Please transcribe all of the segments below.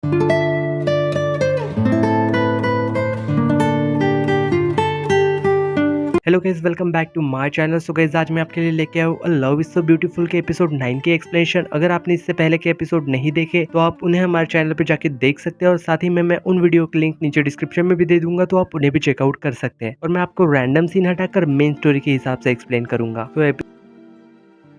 Hello guys, welcome back to my channel. So guys, आज मैं आपके लिए लेके आया हूँ A Love Is So Beautiful के एपिसोड 9 के एक्सप्लेनेशन। अगर आपने इससे पहले के एपिसोड नहीं देखे तो आप उन्हें हमारे चैनल पे जाके देख सकते हैं, और साथ ही में मैं उन वीडियो के लिंक नीचे डिस्क्रिप्शन में भी दे दूंगा, तो आप उन्हें भी चेकआउट कर सकते हैं। और मैं आपको रैंडम सीन हटाकर मेन स्टोरी के हिसाब से एक्सप्लेन करूंगा। तो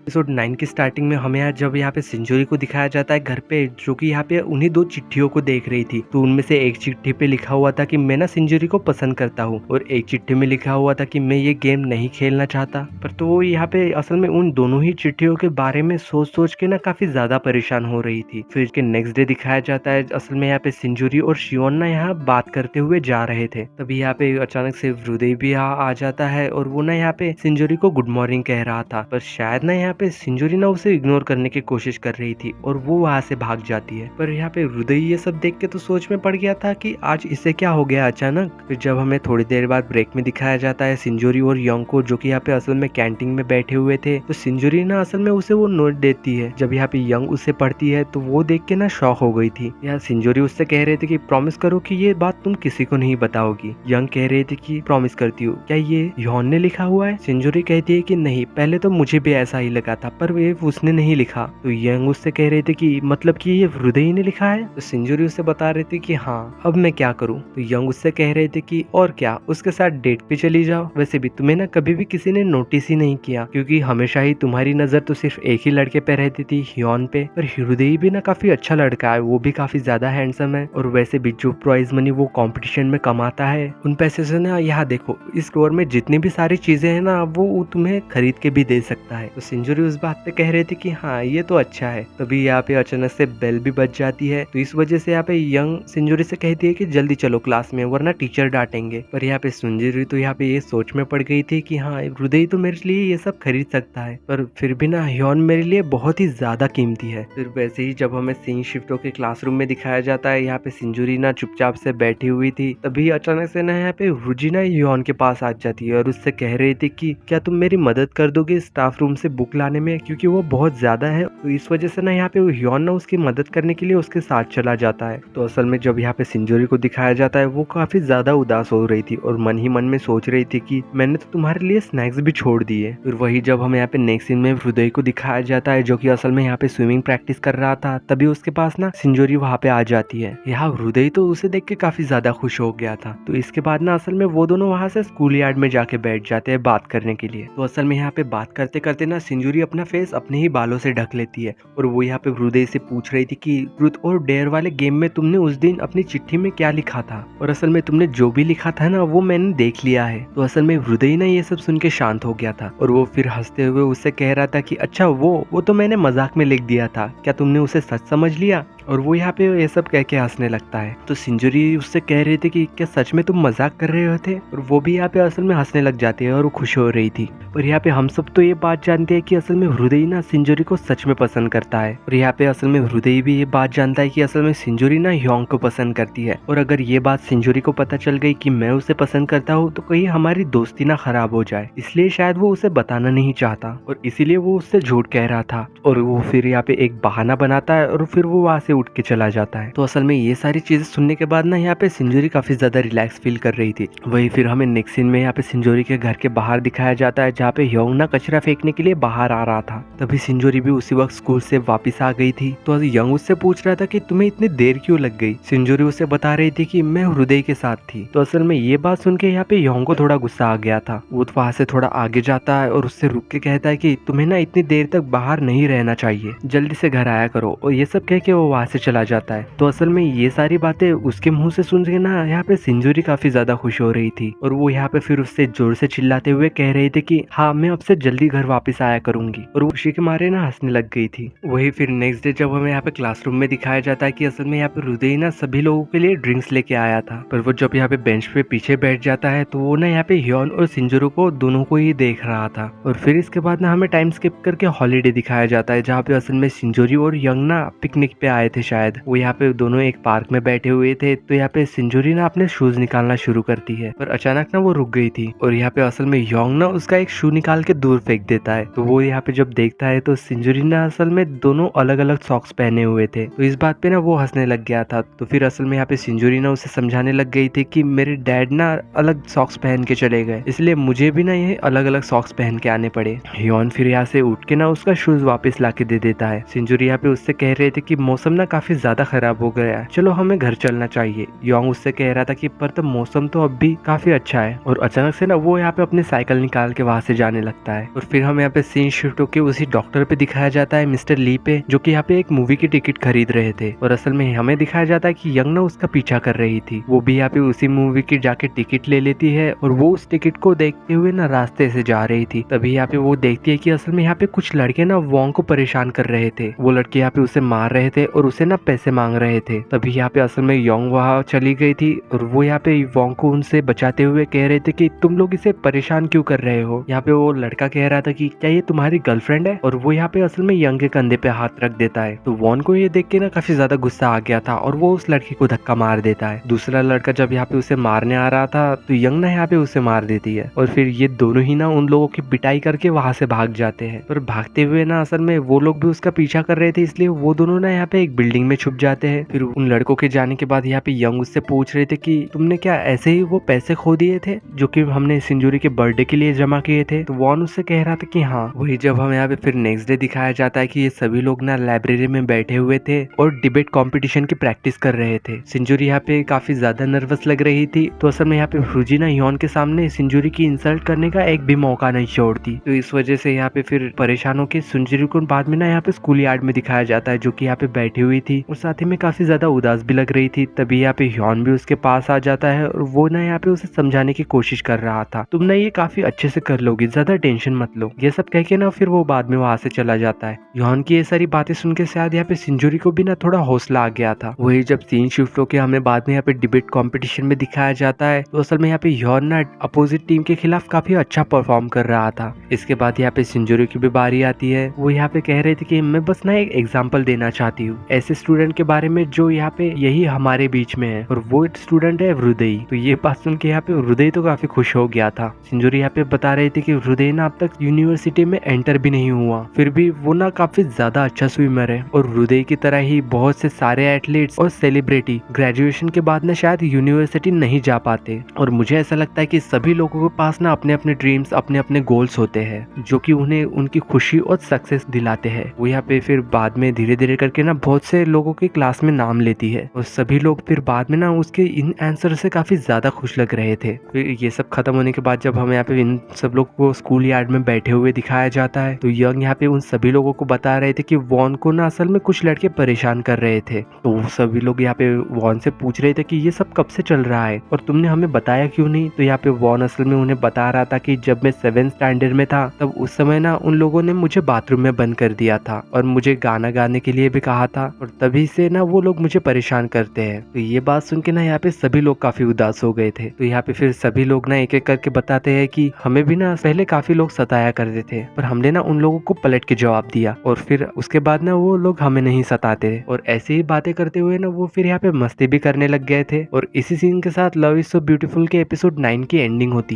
एपिसोड 9 की स्टार्टिंग में हमें जब यहाँ पे सिंजूरी को दिखाया जाता है घर पे, जो कि यहाँ पे उन्हीं दो चिट्ठियों को देख रही थी। तो उनमें से एक चिट्ठी पे लिखा हुआ था कि मैं ना सिंजूरी को पसंद करता हूँ, और एक चिट्ठी में लिखा हुआ था कि मैं ये गेम नहीं खेलना चाहता। पर तो वो यहाँ पे असल में उन दोनों ही चिट्ठियों के बारे में सोच सोच के ना काफी ज्यादा परेशान हो रही थी। फिर के नेक्स्ट डे दिखाया जाता है, असल में यहाँ पे सिंजूरी और शियोन ना यहाँ बात करते हुए जा रहे थे। तभी यहाँ पे अचानक से हृदय भी आ जाता है, और वो ना यहाँ पे सिंजूरी को गुड मॉर्निंग कह रहा था। पर शायद ना यहाँ पे सिंजूरी ना उसे इग्नोर करने की कोशिश कर रही थी, और वो वहां से भाग जाती है। पर यहाँ पे हृदय ये सब देख के तो सोच में पड़ गया था कि आज इसे क्या हो गया अचानक। फिर जब हमें थोड़ी देर बाद ब्रेक में दिखाया जाता है सिंजूरी और यंग को, जो कि यहाँ पे असल में कैंटीन में बैठे हुए थे, तो सिंजूरी ना असल में उसे वो नोट देती है। जब यहाँ पे यंग उसे पढ़ती है तो वो देख के ना शॉक हो गई थी। यहाँ सिंजूरी उससे कह रहे थे कि प्रॉमिस करो कि ये बात तुम किसी को नहीं बताओगी। यंग कह रहे थे कि प्रॉमिस करती हूँ। क्या ये यौन ने लिखा हुआ है? सिंजूरी कहती है कि नहीं, पहले तो मुझे भी ऐसा ही लगा था, पर ये उसने नहीं लिखा। तो यंग उससे कह रहे थे कि मतलब कि ये हृदय ने लिखा है। तो सिंजूरी उससे बता रहे थे कि हाँ, अब मैं क्या करूं। तो यंग उससे कह रहे थे कि और क्या, उसके साथ डेट पे चली जाओ। वैसे भी तुम्हें ना कभी भी किसी ने नोटिस ही नहीं किया, क्योंकि हमेशा ही तुम्हारी नजर तो सिर्फ एक ही लड़के पे रहती थी, ह्योन पे। पर हृदय भी ना काफी अच्छा लड़का है, वो भी काफी ज्यादा हैंडसम है। और वैसे भी जो प्राइज मनी वो कंपटीशन में कमाता है, उन पैसे से ना यहाँ देखो, इस स्टोर में जितनी भी सारी चीजें हैं ना, वो तुम्हें खरीद के भी दे सकता है। तो सिंजूरी उस बात पे कह रहे थे कि हाँ, ये तो अच्छा है। तभी यहाँ पे अचानक से बेल भी बज जाती है, तो इस वजह से यहाँ पे यंग सिंजूरी से कहती है कि जल्दी चलो क्लास में, वरना टीचर डांटेंगे। पर यहाँ पे सिंजूरी तो यहाँ पे ये सोच में पड़ गई थी कि हाँ, हृदय तो मेरे लिए ये सब खरीद सकता है, पर फिर भी ना ह्योन मेरे लिए बहुत ही ज्यादा कीमती है। फिर वैसे ही जब हमें सीन शिफ्ट होकर क्लासरूम में दिखाया जाता है, यहाँ पे सिंजूरी ना चुपचाप से बैठी हुई थी। तभी अचानक से ना यहाँ पे रुजी ना ह्योन के पास आ जाती है, और उससे कह रही थी कि क्या तुम मेरी मदद कर दोगे स्टाफ रूम से बुक लाने में, क्योंकि वो बहुत ज्यादा है। तो इस वजह से ना यहाँ पे ह्योन ना उसकी मदद करने के लिए उसके साथ चला जाता है। तो असल में जब यहाँ पे सिंजूरी को दिखाया जाता है, वो काफी ज्यादा उदास हो रही थी, और मन ही मन में सोच रही थी कि मैंने तो तुम्हारे लिए स्नैक्स भी छोड़ दिए। फिर वही जब हमें यहाँ पे नेक्स्ट सीन में हृदय को दिखाया जाता है, जो कि असल में यहाँ पे स्विमिंग प्रैक्टिस कर रहा था, तभी उसके पास ना सिंजूरी वहाँ पे आ जाती है। यहाँ हृदय तो उसे देख के काफी ज्यादा खुश हो गया था। तो इसके बाद ना असल में वो दोनों वहाँ से स्कूल यार्ड में जाके बैठ जाते हैं बात करने के लिए। तो असल में यहाँ पे बात करते करते ना सिंजूरी अपना फेस अपने ही बालों से ढक लेती है, और वो यहाँ पे हृदय से पूछ रही थी कि ट्रूथ और डेयर वाले गेम में तुमने उस दिन अपनी चिट्ठी में क्या लिखा था, और असल में तुमने जो भी लिखा था ना, वो मैंने देख लिया है। तो असल में हृदय ना ये सब सुन के शांत हो गया था, और वो फिर हंसते हुए उससे कह रहा था कि अच्छा, वो तो मैंने मजाक में लिख दिया था, क्या तुमने उसे सच समझ लिया? और वो यहाँ पे ये सब कह के हंसने लगता है। तो सिंजूरी उससे कह रही थी कि क्या सच में तुम मजाक कर रहे थे, और वो भी यहाँ पे असल में हंसने लग जाती है, और वो खुश हो रही थी। और यहाँ पे हम सब तो ये बात जानते हैं कि असल में हृदय ना सिंजूरी को सच में पसंद करता है, और यहाँ पे असल में हृदय भी ये बात जानता है कि असल में सिंजूरी ना ह्योंग को पसंद करती है। और अगर ये बात सिंजूरी को पता चल गई कि मैं उसे पसंद करता हूँ, तो कहीं हमारी दोस्ती ना खराब हो जाए, इसलिए शायद वो उसे बताना नहीं चाहता, और इसीलिए वो उससे झूठ कह रहा था। और वो फिर यहाँ पे एक बहाना बनाता है, और फिर वो वहाँ से उठ के चला जाता है। तो असल में ये सारी चीजें सुनने के बाद ना यहाँ पे सिंजूरी काफी ज्यादा रिलैक्स फील कर रही थी। वही फिर हमें नेक्स्ट सीन में यहाँ पे सिंजूरी के घर के बाहर दिखाया जाता है, जहाँ पे ह्योंग ना कचरा फेंकने के लिए बाहर आ रहा था। तभी सिंजूरी भी उसी वक्त स्कूल से वापस आ गई थी। तो यंग उससे पूछ रहा था कि तुम्हें इतनी देर क्यों लग गई। सिंजूरी उसे बता रही थी कि मैं हृदय के साथ थी। तो असल में ये बात सुन के यहाँ पे ह्योंग को थोड़ा गुस्सा आ गया था। वो वहां से थोड़ा आगे जाता है, और उससे रुक के कहता है कि तुम्हें ना इतनी देर तक बाहर नहीं रहना चाहिए, जल्दी से घर आया करो। और ये सब कह के वो वहां से चला जाता है। तो असल में ये सारी बातें उसके मुंह से सुन के ना यहाँ पे सिंजूरी काफी ज्यादा खुश हो रही थी, और वो यहाँ पे फिर उससे जोर से चिल्लाते हुए कह रही थी कि हाँ, मैं अब से जल्दी घर वापस आया करूंगी। और वो खुशी के मारे ना हंसने लग गई थी। वही फिर नेक्स्ट डे जब हमें यहाँ पे क्लासरूम में दिखाया जाता है कि असल में यहाँ पे हृदय ना सभी लोगों के लिए ड्रिंक्स लेके आया था, पर वो जब यहाँ पे बेंच पे पीछे बैठ जाता है, तो वो ना यहाँ पे ह्योन और सिंजूरी को दोनों को ही देख रहा था। और फिर इसके बाद ना हमें टाइम स्किप करके हॉलीडे दिखाया जाता है, जहाँ पे असल में सिंजूरी और यंग ना पिकनिक पे आए थे शायद। वो यहाँ पे दोनों एक पार्क में बैठे हुए थे, तो यहाँ पे सिंजूरी ना अपने शूज निकालना शुरू करती है, पर अचानक ना वो रुक गई थी और यहाँ पे असल में योंग ना उसका एक शू निकाल के दूर फेंक देता है। तो वो यहाँ पे जब देखता है तो सिंजूरी ना असल में दोनों अलग अलग सॉक्स पहने हुए थे, तो इस बात पे ना वो हंसने लग गया था। तो फिर असल में यहाँ पे सिंजूरी ना उसे समझाने लग गई थी कि मेरे डैड ना अलग सॉक्स पहन के चले गए, इसलिए मुझे भी ना ये अलग अलग सॉक्स पहन के आने पड़े। योन फिर यहाँ से उठ के ना उसका शूज वापस ला के दे देता है। सिंजूरी यहाँ पे उससे कह रहे थे कि मौसम ना काफी ज्यादा खराब हो गया है, चलो हमें घर चलना चाहिए। योंग उससे कह रहा था कि पर तो मौसम तो अब भी काफी अच्छा है, और अचानक से ना वो यहाँ पे अपनी साइकिल निकाल के वहां से जाने लगता है। और फिर हम यहाँ पे सीन शिफ्ट होके उसी डॉक्टर पे दिखाया जाता है, मिस्टर ली पे, जो कि यहाँ पे एक मूवी की टिकट खरीद रहे थे, और असल में हमें दिखाया जाता है कि यंग ना उसका पीछा कर रही थी। वो भी यहाँ पे उसी मूवी की जाके टिकट ले लेती है, और वो उस टिकट को देखते हुए ना रास्ते से जा रही थी। तभी यहाँ पे वो देखती है कि असल में यहाँ पे कुछ लड़के ना वोंग को परेशान कर रहे थे। वो लड़के यहाँ पे उसे मार रहे थे और उसे ना पैसे मांग रहे थे। तभी यहाँ पे असल में योंग वहाँ चली गई थी, और वो यहाँ पे वोंग को उनसे बचाते हुए कह रहे थे कि तुम लोग इसे परेशान क्यों कर रहे हो। यहाँ पे वो लड़का कह रहा था कि क्या ये तुम्हारी गर्लफ्रेंड है, और वो यहाँ पे असल में यंग के कंधे पे हाथ रख देता है। तो वोंग को ये देख के ना काफी ज्यादा गुस्सा आ गया था, और वो उस लड़की को धक्का मार देता है। दूसरा लड़का जब यहाँ पे उसे मारने आ रहा था तो यंग ना यहाँ पे उसे मार देती है, और फिर ये दोनों ही ना उन लोगों की पिटाई करके वहां से भाग जाते हैं। पर भागते हुए ना असल में वो लोग भी उसका पीछा कर रहे थे, इसलिए वो दोनों ना यहाँ पे एक बिल्डिंग में छुप जाते हैं। फिर उन लड़कों के जाने के बाद यहाँ पे यंग उससे पूछ रहे थे कि तुमने क्या ऐसे ही वो पैसे खो दिए थे जो कि हमने सिंजूरी के बर्थडे के लिए जमा किए थे। तो वॉन उससे कह रहा था कि हाँ। वही जब हम यहाँ पे फिर नेक्स्ट डे दिखाया जाता है कि ये सभी लोग ना लाइब्रेरी में बैठे हुए थे और डिबेट कंपटीशन की प्रैक्टिस कर रहे थे। सिंजूरी यहाँ पे काफी ज्यादा नर्वस लग रही थी, तो असल में यहाँ पे फ्रूजी ना योन के सामने सिंजूरी की इंसल्ट करने का एक भी मौका नहीं छोड़ती। तो इस वजह से यहाँ पे फिर परेशान होकर सिंजूरी को बाद में ना यहाँ पे स्कूल यार्ड में दिखाया जाता है, जो कि यहाँ पे बैठी हुई थी और साथ ही में काफी ज्यादा उदास भी लग रही थी। तभी यहाँ पे योन भी उसके पास आ जाता है, और वो ना यहाँ पे उसे समझाने की कोशिश कर रहा था, तुम ना ये काफी अच्छे से कर लोगी, ज्यादा टेंशन मत लो, ये सब कह के ना फिर वो बाद में वहां से चला जाता है। योन की ये सारी बातें सुन के शायद यहाँ पे सिंजूरी को भी ना थोड़ा हौसला आ गया था। वही जब सीन शिफ्ट होके हमें बाद में यहाँ पे डिबेट कंपटीशन में दिखाया जाता है, तो असल में यहाँ पे योन ना अपोजिट टीम के खिलाफ काफी अच्छा परफॉर्म कर रहा था। इसके बाद यहाँ पे सिंजूरी की भी बारी आती है। वो यहाँ पे कह रहे थे कि मैं बस ना एक एग्जाम्पल देना चाहती हूँ ऐसे स्टूडेंट के बारे में जो यहाँ पे यही हमारे बीच में है, और वो स्टूडेंट है हृदय। तो ये बात सुन के यहाँ पे हृदय तो काफी खुश हो गया था। सिंजूरी यहाँ पे बता रहे थे कि हृदय ना अब तक यूनिवर्सिटी में एंटर भी नहीं हुआ, फिर भी वो ना काफी ज्यादा अच्छा स्विमर है, और हृदय की तरह ही बहुत से सारे एथलीट्स और सेलिब्रिटी ग्रेजुएशन के बाद ना शायद यूनिवर्सिटी नहीं जा पाते। और मुझे ऐसा लगता है कि सभी लोगों के पास ना अपने अपने ड्रीम्स, अपने अपने गोल्स होते हैं जो कि उन्हें उनकी खुशी और सक्सेस दिलाते हैं। वो यहाँ पे फिर बाद में धीरे धीरे करके ना बहुत से लोगों के क्लास में नाम लेती है, और सभी लोग फिर बाद में ना उसके इन आंसर से काफी ज्यादा खुश लग रहे थे। फिर ये सब खत्म होने के बाद जब हमें यहाँ पे इन सब लोग को स्कूल यार्ड में बैठे हुए दिखाया जाता है, तो यंग यहाँ पे उन सभी लोगों को बता रहे थे कि वॉन को ना असल में कुछ लड़के परेशान कर रहे थे। तो वो सभी लोग यहाँ पे वॉन से पूछ रहे थे कि ये सब कब से चल रहा है और तुमने हमें बताया क्यों नहीं। तो यहाँ पे वॉन असल में उन्हें बता रहा था कि जब मैं 7th स्टैंडर्ड में था तब उस समय ना उन लोगों ने मुझे बाथरूम में बंद कर दिया था और मुझे गाना गाने के लिए भी कहा था, और तभी से ना वो लोग मुझे परेशान करते हैं। तो ये बात सुन के ना यहाँ पे सभी लोग काफी उदास हो गए थे। तो यहाँ पे फिर सभी लोग ना एक एक करके बताते हैं कि हमें भी ना पहले काफी लोग सताया करते थे, पर हमने ना उन लोगों को पलट के जवाब दिया, और फिर उसके बाद ना वो लोग हमें नहीं सताते। और ऐसे ही बातें करते हुए ना वो फिर यहाँ पे मस्ती भी करने लग गए थे। और इसी सीन के साथ लव इज सो ब्यूटीफुल के एपिसोड 9 की एंडिंग होती है।